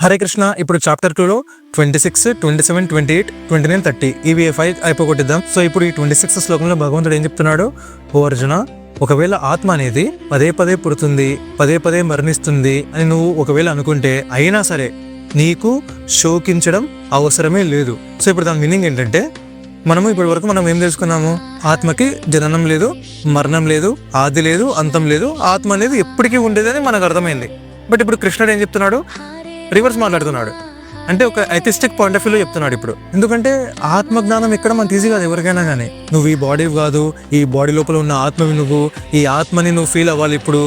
హరే కృష్ణ. ఇప్పుడు చాప్టర్ 2లో 26, 27, 28, 29, 30 ఇవి 5 అయిపోగొట్టిద్దాం. సో ఇప్పుడు ఈ 26 శ్లోకంలో భగవంతుడు ఏం చెప్తున్నాడు? ఓ అర్జున, ఒకవేళ ఆత్మ అనేది పదే పదే పుడుతుంది, పదే పదే మరణిస్తుంది అని నువ్వు ఒకవేళ అనుకుంటే అయినా సరే నీకు శోకించడం అవసరమే లేదు. సో ఇప్పుడు దాని మీనింగ్ ఏంటంటే, ఇప్పటి వరకు మనం ఏం తెలుసుకున్నాము? ఆత్మకి జననం లేదు, మరణం లేదు, ఆది లేదు, అంతం లేదు. ఆత్మ అనేది ఎప్పటికీ ఉండేదని మనకు అర్థమైంది. బట్ ఇప్పుడు కృష్ణుడు ఏం చెప్తున్నాడు? రివర్స్ మాట్లాడుతున్నాడు. అంటే ఒక ఐథిస్టిక్ పాయింట్ ఆఫ్ వ్యూలో చెప్తున్నాడు ఇప్పుడు. ఎందుకంటే ఆత్మజ్ఞానం ఎక్కడ మనకు ఈజీ కాదు ఎవరికైనా కానీ. నువ్వు ఈ బాడీ కాదు, ఈ బాడీ లోపల ఉన్న ఆత్మవి నువ్వు, ఈ ఆత్మని నువ్వు ఫీల్ అవ్వాలి. ఇప్పుడు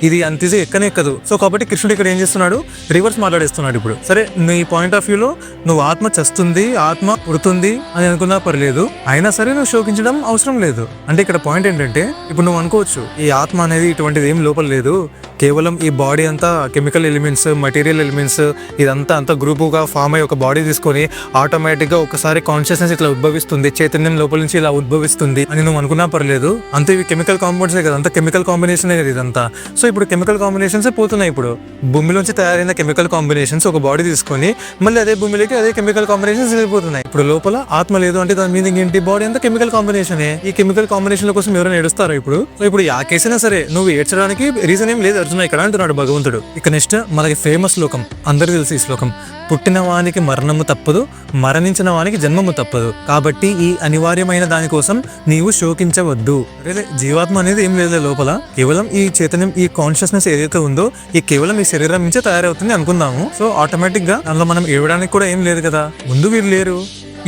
ఇది అంత ఈజీ ఎక్కదు. సో కాబట్టి కృష్ణుడు ఇక్కడ ఏం చేస్తున్నాడు? రివర్స్ మాట్లాడేస్తున్నాడు. ఇప్పుడు సరే, నీ పాయింట్ ఆఫ్ వ్యూలో నువ్వు ఆత్మ చస్తుంది, ఆత్మ పుడుతుంది అని అనుకున్నా పర్లేదు, అయినా సరే నువ్వు శోకించడం అవసరం లేదు. అంటే ఇక్కడ పాయింట్ ఏంటంటే, ఇప్పుడు నువ్వు అనుకోవచ్చు ఈ ఆత్మ అనేది ఇటువంటిది ఏం లోపల లేదు, కేవలం ఈ బాడీ అంతా కెమికల్ ఎలిమెంట్స్, మెటీరియల్ ఎలిమెంట్స్ అంతా గ్రూపుగా ఫామ్ అయ్యి ఒక బాడీ తీసుకొని ఆటోమేటిక్గా ఒకసారి కాన్షియస్నెస్ ఇట్లా ఉద్భవిస్తుంది, చైతన్యం లోపల నుంచి ఇలా ఉద్భవిస్తుంది అని నువ్వు అనుకున్నా పర్లేదు. అంతే, ఇవి కెమికల్ కాంపౌండ్సే కదా, అంతా కెమికల్ కాంబినేషనే కదా ఇదంతా. సో ఇప్పుడు కెమికల్ కాంబినేషన్స్ పోతున్నాయి. ఇప్పుడు భూమిలోంచి తయారైన కెమికల్ కాంబినేషన్స్ ఒక బాడీ తీసుకొని మళ్ళీ అదే భూమిలోకి అదే కెమికల్ కాంబినేషన్స్ వెళ్ళిపోతున్నాయి. ఇప్పుడు లోపల ఆత్మ లేదు అంటే దాని మీనింగ్ ఏంటి? బాడీ అంతా కెమికల్ కాంబినేషనే. ఈ కెమికల్ కాంబినేషన్ కోసం ఎవరైనా ఏడుస్తారా ఇప్పుడు? సో ఇప్పుడు ఆ కేసైనా సరే నువ్వు ఏడ్చడానికి రీజన్ ఏం లేదు అర్జున ఇక్కడ అంటున్నాడు భగవంతుడు. ఇక నెక్స్ట్ మనకి ఫేమస్ శ్లోకం, అందరికి తెలిసి ఈ శ్లోకం: పుట్టిన వానికి మరణము తప్పదు, మరణించిన వానికి జన్మము తప్పదు, కాబట్టి ఈ అనివార్యమైన దానికోసం నీవు శోకించవద్దు. జీవాత్మ అనేది ఏం లేదు లోపల, కేవలం ఈ చైతన్యం, ఈ కాన్షియస్నెస్ ఏదైతే ఉందో ఈ కేవలం ఈ శరీరం నుంచే తయారవుతుంది అనుకుందాము. సో ఆటోమేటిక్ గా అందులో మనం ఏడడానికి కూడా ఏం లేదు కదా. ముందు వీళ్ళు లేరు,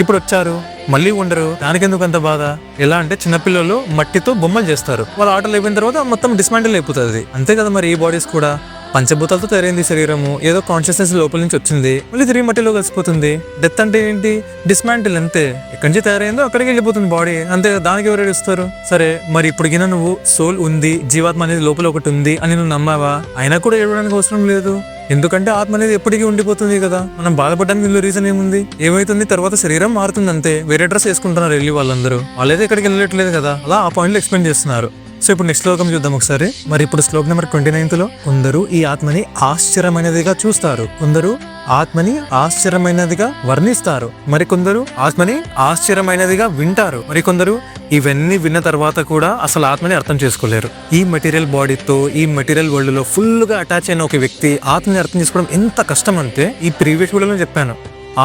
ఇప్పుడు వచ్చారు, మళ్ళీ ఉండరు. దానికెందుకు అంత బాధ? ఎలా అంటే, చిన్నపిల్లలు మట్టితో బొమ్మలు చేస్తారు, వాళ్ళ ఆటలు అయిపోయిన తర్వాత మొత్తం డిస్మాంటిల్ అయిపోతుంది. అంతే కదా మరి ఈ బాడీస్ కూడా పంచభూతాలతో తయారైంది శరీరము, ఏదో కాన్షియస్నెస్ లోపల నుంచి వచ్చింది, మళ్ళీ తిరిగి మట్టిలో కలిసిపోతుంది. డెత్ అంటే ఏంటి? డిస్మాంటిల్. అంతే, ఎక్కడి నుంచి తయారైందో అక్కడికి వెళ్ళిపోతుంది బాడీ, అంతే. దానికి ఎవరు ఏడుస్తారు? సరే, మరి ఇప్పుడు గిన నువ్వు సోల్ ఉంది, జీవాత్మ అనేది లోపల ఒకటి ఉంది అని నువ్వు నమ్మావా? అయినా కూడా ఏడవడానికి అవసరం లేదు. ఎందుకంటే ఆత్మ అనేది ఎప్పటికీ ఉండిపోతుంది కదా. మనం బాధపడడానికి వీళ్ళు రీజన్ ఏముంది? ఏమైతుంది? తర్వాత శరీరం మారుతుంది అంతే. వేరే డ్రెస్ వేసుకుంటున్నారు వెళ్ళి వాళ్ళందరూ, వాళ్ళైతే ఎక్కడికి వెళ్ళట్లేదు కదా. అలా ఆ పాయింట్ లో ఎక్స్ప్లెయిన్ చేస్తున్నారు. సో ఇప్పుడు నెక్స్ట్ శ్లోకం చూద్దాం ఒకసారి. మరి ఇప్పుడు శ్లోకం నెంబర్ 29లో, కొందరు ఈ ఆత్మని ఆశ్చర్యమైనదిగా చూస్తారు, కొందరు ఆత్మని ఆశ్చర్యమైనదిగా వర్ణిస్తారు, మరికొందరు ఆత్మని ఆశ్చర్యమైనదిగా వింటారు, మరికొందరు ఇవన్నీ విన్న తర్వాత కూడా అసలు ఆత్మని అర్థం చేసుకోలేరు. ఈ మెటీరియల్ బాడీతో, ఈ మెటీరియల్ వరల్డ్ లో ఫుల్ గా అటాచ్ అయిన ఒక వ్యక్తి ఆత్మని అర్థం చేసుకోవడం ఎంత కష్టం అంటే, ఈ ప్రీవియస్ వీడియోలో చెప్పాను,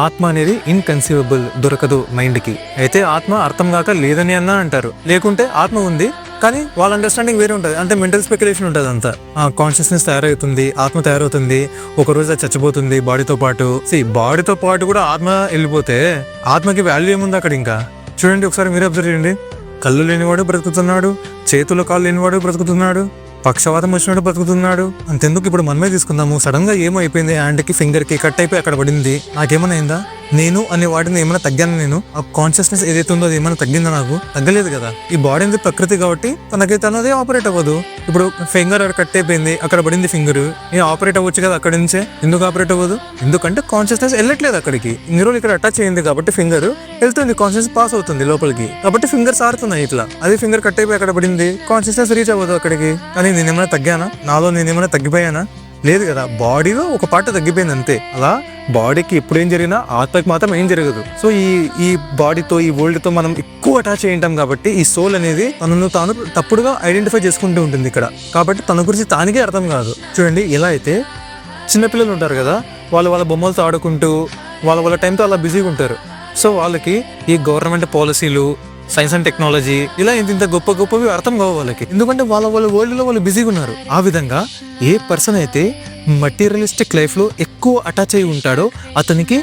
ఆత్మ అనేది ఇన్కన్సీవబుల్, దొరకదు మైండ్ కి. అయితే ఆత్మ అర్థం కాక లేదని అన్నా అంటారు, లేకుంటే ఆత్మ ఉంది కానీ వాళ్ళ అండర్స్టాండింగ్ వేరే ఉంటుంది. అంటే మెంటల్ స్పెక్యులేషన్ ఉంటుంది అంతా. కాన్షియస్నెస్ తయారవుతుంది, ఆత్మ తయారవుతుంది, ఒక రోజు అది చచ్చిపోతుంది బాడీతో పాటు. బాడీతో పాటు కూడా ఆత్మ వెళ్ళిపోతే ఆత్మకి వాల్యూ ఏముంది అక్కడ? ఇంకా చూడండి ఒకసారి, మీరు అబ్జర్వ్ చేయండి. కళ్ళు లేనివాడు బ్రతుకుతున్నాడు, చేతులు కాళ్ళు లేనివాడు బ్రతుకుతున్నాడు, పక్షవాతం వచ్చినట్టు బ్రతుకుతున్నాడు. అంతెందుకు, ఇప్పుడు మనమే తీసుకుందాము. సడన్ గా ఏమైపోయింది, హ్యాండ్ కి ఫింగర్ కి కట్ అయిపోయి అక్కడ పడింది, నాకేమైనా అయిందా? నేను అనే వాటిని ఏమైనా తగ్గాను? నేను ఆ కాన్షియస్నెస్ ఏదైతే ఉందో అది ఏమైనా తగ్గిందా? నాకు తగ్గలేదు కదా. ఈ బాడీ అనేది ప్రకృతి కాబట్టి తనకైతే అన్నదే ఆపరేట్ అవ్వదు. ఇప్పుడు ఫింగర్ కట్ అయిపోయింది, అక్కడ పడింది ఫింగర్, ఆపరేట్ అవ్వచ్చు కదా అక్కడి నుంచే. ఎందుకు ఆపరేట్ అవ్వదు? ఎందుకంటే కాన్షియస్నెస్ వెళ్ళట్లేదు అక్కడికి. ఇన్ని రోజులు ఇక్కడ అటాచ్ అయింది కాబట్టి ఫింగర్ వెళ్తుంది, కాన్షియస్నెస్ పాస్ అవుతుంది లోపలికి, కాబట్టి ఫింగర్స్ ఆరుతున్నాయి ఇట్లా. అది ఫింగర్ కట్ అయిపోయి అక్కడ పడింది, కాన్షియస్నెస్ రీచ్ అవ్వదు అక్కడికి. కానీ నేనేమైనా తగ్గానా? నాలో నేనేమైనా తగ్గిపోయానా? లేదు కదా. బాడీలో ఒక పార్ట్ తగ్గిపోయింది అంతే. అలా బాడీకి ఎప్పుడేం జరిగినా ఆత్మకి మాత్రం ఏం జరగదు. సో ఈ బాడీతో, ఈ వరల్డ్ తో మనం ఎక్కువ అటాచ్ అయి ఉంటాం కాబట్టి ఈ సోల్ అనేది తనను తాను తప్పుడుగా ఐడెంటిఫై చేసుకుంటూ ఉంటుంది ఇక్కడ. కాబట్టి తన గురించి తానికే అర్థం కాదు. చూడండి, ఎలా అయితే చిన్నపిల్లలు ఉంటారు కదా, వాళ్ళ బొమ్మలతో ఆడుకుంటూ వాళ్ళ టైంతో అలా బిజీగా ఉంటారు. సో వాళ్ళకి ఈ గవర్నమెంట్ పాలసీలు, సైన్స్ అండ్ టెక్నాలజీ ఇలా ఇంత గొప్పవి అర్థం కావు వాళ్ళకి. ఎందుకంటే వాళ్ళ వరల్డ్ లో వాళ్ళు బిజీగా ఉన్నారు. ఆ విధంగా ఏ పర్సన్ అయితే మటీరియలిస్టిక్ లైఫ్ లో ఎక్కువ అటాచ్ అయి ఉంటాడో అతనికి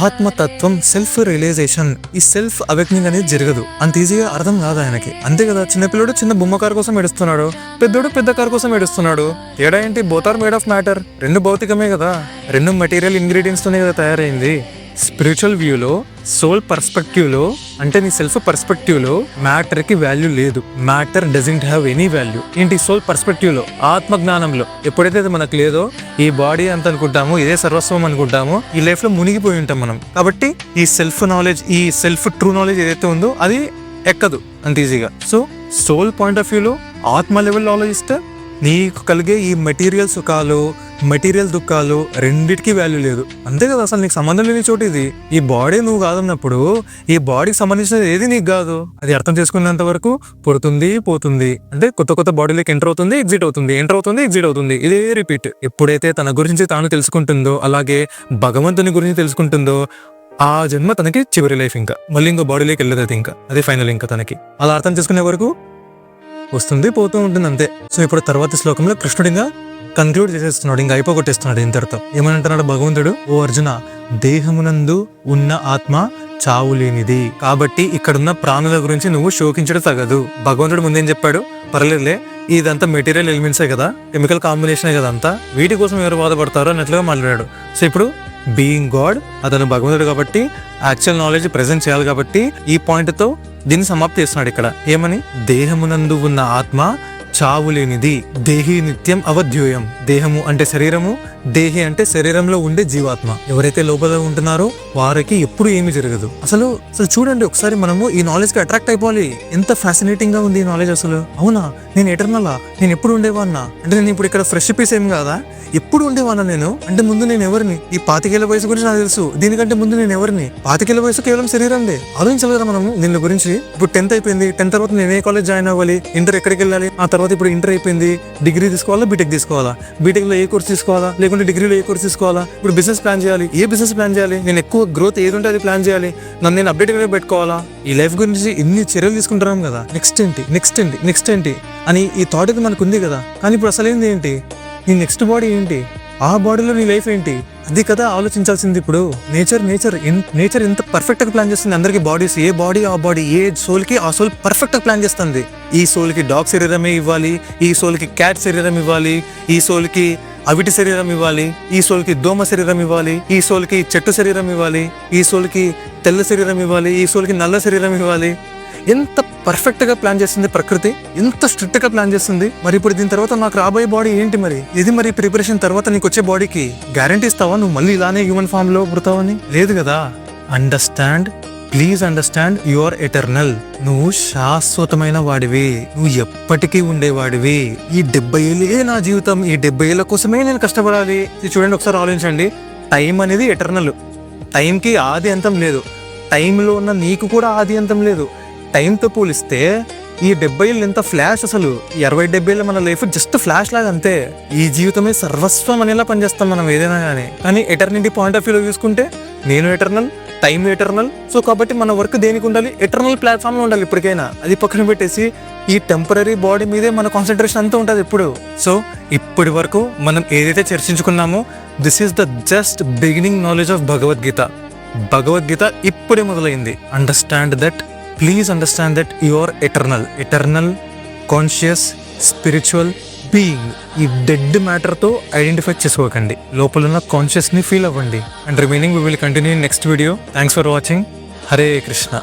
ఆత్మతత్వం, సెల్ఫ్ రియలైజేషన్, ఈ సెల్ఫ్ అవేక్నింగ్ అనేది జరగదు. అంత ఈజీగా అర్థం కాదు ఆయనకి. అంతే కదా. చిన్నపిల్లడు చిన్న బొమ్మ కారు కోసం ఏడుస్తున్నాడు, పెద్దోడు పెద్ద కారు కోసం ఏడుస్తున్నాడు. తేడా ఏంటి? Both are made of matter. రెండు భౌతికమే కదా, రెండు మెటీరియల్ ఇంగ్రీడియంట్స్ తోనే కదా తయారైంది. స్పిరిచువల్ వ్యూలో, సోల్ పర్స్పెక్టివ్లో, అంటే నీ సెల్ఫ్ పర్స్పెక్టివ్లో మ్యాటర్కి వాల్యూ లేదు. Matter doesn't have any value. ఏంటి? సోల్ పర్స్పెక్టివ్లో, ఆత్మజ్ఞానంలో ఎప్పుడైతే అది మనకు లేదో, ఈ బాడీ అంత అనుకుంటాము, ఇదే సర్వస్వం అనుకుంటాము, ఈ లైఫ్లో మునిగిపోయి ఉంటాం మనం. కాబట్టి ఈ సెల్ఫ్ నాలెడ్జ్, ఈ సెల్ఫ్ ట్రూ నాలెడ్జ్ ఏదైతే ఉందో అది ఎక్కదు అంత ఈజీగా. సో సోల్ పాయింట్ ఆఫ్ వ్యూలో, ఆత్మ లెవెల్లో ఆలోచిస్తే నీకు కలిగే ఈ మెటీరియల్ సుఖాలు, మెటీరియల్ దుఃఖాలు రెండిటికి వాల్యూ లేదు. అంతే కదా, అసలు నీకు సంబంధం లేని చోటు ఇది. ఈ బాడీ నువ్వు కాదన్నప్పుడు ఈ బాడీకి సంబంధించినది ఏది నీకు కాదు. అది అర్థం చేసుకునేంత వరకు పుడుతుంది, పోతుంది. అంటే కొత్త కొత్త బాడీలోకి ఎంటర్ అవుతుంది, ఎగ్జిట్ అవుతుంది, ఎంటర్ అవుతుంది, ఎగ్జిట్ అవుతుంది. ఇదే రిపీట్. ఎప్పుడైతే తన గురించి తాను తెలుసుకుంటుందో, అలాగే భగవంతుని గురించి తెలుసుకుంటుందో, ఆ జన్మ తనకి చివరి లైఫ్. ఇంకా మళ్ళీ ఇంకో బాడీలోకి వెళ్ళదు. అది ఇంకా అదే ఫైనల్. ఇంకా తనకి అలా అర్థం చేసుకునే వరకు వస్తుంది, పోతూ ఉంటుంది, అంతే. సో ఇప్పుడు తర్వాతి శ్లోకంలో కృష్ణుడు ఇంకా కన్క్లూడ్ చేసేస్తున్నాడు, ఇంకా అయిపోగొట్టేస్తున్నాడు ఇంతటితో. ఏమంటున్నాడు భగవంతుడు? ఓ అర్జున, దేహమునందు ఉన్న ఆత్మ చావు లేనిది, కాబట్టి ఇక్కడున్న ప్రాణుల గురించి నువ్వు శోకించడం తగదు. భగవంతుడు ముందేం చెప్పాడు? పర్లేదులే, ఇదంతా మెటీరియల్ ఎలిమెంట్సే కదా, కెమికల్ కాంబినేషనే కదా అంతా, వీటి కోసం ఎవరు బాధపడతారో అన్నట్లుగా మాట్లాడాడు. సో ఇప్పుడు బీయింగ్ గాడ్, అతను భగవంతుడు కాబట్టి యాక్చువల్ నాలెడ్జ్ ప్రెజెంట్ చేయాలి కాబట్టి ఈ పాయింట్ తో దీన్ని సమాప్తి చేస్తున్నాడు ఇక్కడ. ఏమని? దేహమునందు ఉన్న ఆత్మ చావు లేనిది, దేహి నిత్యం అవధ్యూయం. దేహము అంటే శరీరము, దేహి అంటే శరీరంలో ఉండే జీవాత్మ. ఎవరైతే లోపల ఉంటున్నారో వారికి ఎప్పుడు ఏమీ జరగదు. అసలు చూడండి ఒకసారి, మనము ఈ నాలెడ్జ్ కి అట్రాక్ట్ అయిపోవాలి. ఎంత ఫ్యాసినేటింగ్ గా ఉంది ఈ నాలెడ్జ్ అసలు. అవునా, నేను ఎటర్నలా? నేను ఎప్పుడు ఉండేవాన్నా? అంటే నేను ఇప్పుడు ఇక్కడ ఫ్రెష్ పీస్ ఏం కాదా? ఎప్పుడు ఉండేవాన్నా నేను? అంటే ముందు నేను ఎవరిని? ఈ 25 ఏళ్ల వయసు గురించి నాకు తెలుసు. దీనికంటే ముందు నేను ఎవరిని? 25 ఏళ్ల వయసు కేవలం శరీరందే. ఆలోచించలేదా మనము దీని గురించి? ఇప్పుడు 10th అయిపోయింది, 10th తర్వాత నేను ఏ కాలేజ్ జాయిన్ అవ్వాలి, ఇంటర్ ఎక్కడికి వెళ్ళాలి, ఆ తర్వాత ఇప్పుడు ఇంటర్ అయిపోయింది, డిగ్రీ తీసుకోవాలా, బీటెక్ తీసుకోవాలా, బీటెక్ లో ఏ కోర్స్ తీసుకోవాలా, లేకుంటే డిగ్రీలో ఏ కోర్స్ తీసుకోవాలా, ఇప్పుడు బిజినెస్ ప్లాన్ చేయాలి, ఏ బిజినెస్ ప్లాన్ చేయాలి, నేను ఎక్కువ గ్రోత్ ఏది ఉంటే అది ప్లాన్ చేయాలి, నన్ను నేను అప్డేట్ గా పెట్టుకోవాలా. ఈ లైఫ్ గురించి ఇన్ని చర్యలు తీసుకుంటున్నాం కదా, నెక్స్ట్ ఏంటి, నెక్స్ట్ ఏంటి, నెక్స్ట్ ఏంటి అని ఈ థాట్ అయితే మనకు ఉంది కదా. కానీ ఇప్పుడు అసలు ఏంటి? నీ నెక్స్ట్ బాడీ ఏంటి? ఆ బాడీలో నీ లైఫ్ ఏంటి? అది కదా ఆలోచించాల్సింది. ఇప్పుడు నేచర్ ఎంత పర్ఫెక్ట్ గా ప్లాన్ చేస్తుంది అందరికి. బాడీస్, ఏ బాడీ ఆ బాడీ, ఏ సోల్ కి ఆ సోల్ పర్ఫెక్ట్ గా ప్లాన్ చేస్తుంది. ఈ సోల్ కి డాగ్ శరీరమే ఇవ్వాలి, ఈ సోల్ కి క్యాట్ శరీరం ఇవ్వాలి, ఈ సోల్ కి అవిటి శరీరం ఇవ్వాలి, ఈ సోల్ కి దోమ శరీరం ఇవ్వాలి, ఈ సోల్ కి చెట్టు శరీరం ఇవ్వాలి, ఈ సోల్ కి తెల్ల శరీరం ఇవ్వాలి, ఈ సోల్ కి నల్ల శరీరం ఇవ్వాలి. ఎంత పర్ఫెక్ట్ గా ప్లాన్ చేస్తుంది ప్రకృతి, ఎంత స్ట్రిక్ట్ గా ప్లాన్ చేస్తుంది. మరి ఇప్పుడు దీని తర్వాత నాకు రాబోయే బాడీ ఏంటి? మరి ఇది మరి ప్రిపరేషన్ తర్వాత నీకు వచ్చే బాడీకి గ్యారంటీ ఇస్తావా నువ్వు మళ్ళీ ఇలానే హ్యూమన్ ఫామ్ లో పుడతావని? లేదు కదా. Understand, please understand, you are eternal. నువ్వు శాశ్వతమైన వాడివి, నువ్వు ఎప్పటికీ ఉండేవాడివి. ఈ 70 ఏళ్ళే నా జీవితం, ఈ 70 ఏళ్ళ కోసమే నేను కష్టపడాలి. చూడండి ఒకసారి ఆలోచించండి. టైం అనేది ఎటర్నల్. టైంకి ఆది అంతం లేదు, టైంలో ఉన్న నీకు కూడా ఆది అంతం లేదు. టైంతో పోలిస్తే ఈ 70 ఏళ్ళు ఎంత ఫ్లాష్ అసలు. 60-70 ఏళ్ళ మన లైఫ్ జస్ట్ ఫ్లాష్ లాగా అంతే. ఈ జీవితమే సర్వస్వం అనేలా పనిచేస్తాం మనం ఏదైనా కానీ. కానీ ఎటర్నిటీ పాయింట్ ఆఫ్ వ్యూలో చూసుకుంటే నేను ఎటర్నల్, టైం ఎటర్నల్. సో కాబట్టి మన వర్క్ దేనికి ఉండాలి? ఎటర్నల్ ప్లాట్ఫామ్ లో ఉండాలి ఇప్పటికైనా. అది పక్కన పెట్టేసి ఈ టెంపరీ బాడీ మీదే మన కాన్సన్ట్రేషన్ అంతా ఉంటుంది ఎప్పుడు. సో ఇప్పటి వరకు మనం ఏదైతే చర్చించుకున్నామో this is the just beginning knowledge of Bhagavad Gita. Bhagavad Gita ఇప్పుడే మొదలైంది. Understand that, please understand that you are eternal, conscious, spiritual being. ఈ డెడ్ మ్యాటర్ తో ఐడెంటిఫై చేసుకోకండి, లోపల ఉన్న కాన్షియస్ ని ఫీల్ అవ్వండి. And remaining we will continue in next video. Thanks for watching. Hare Krishna.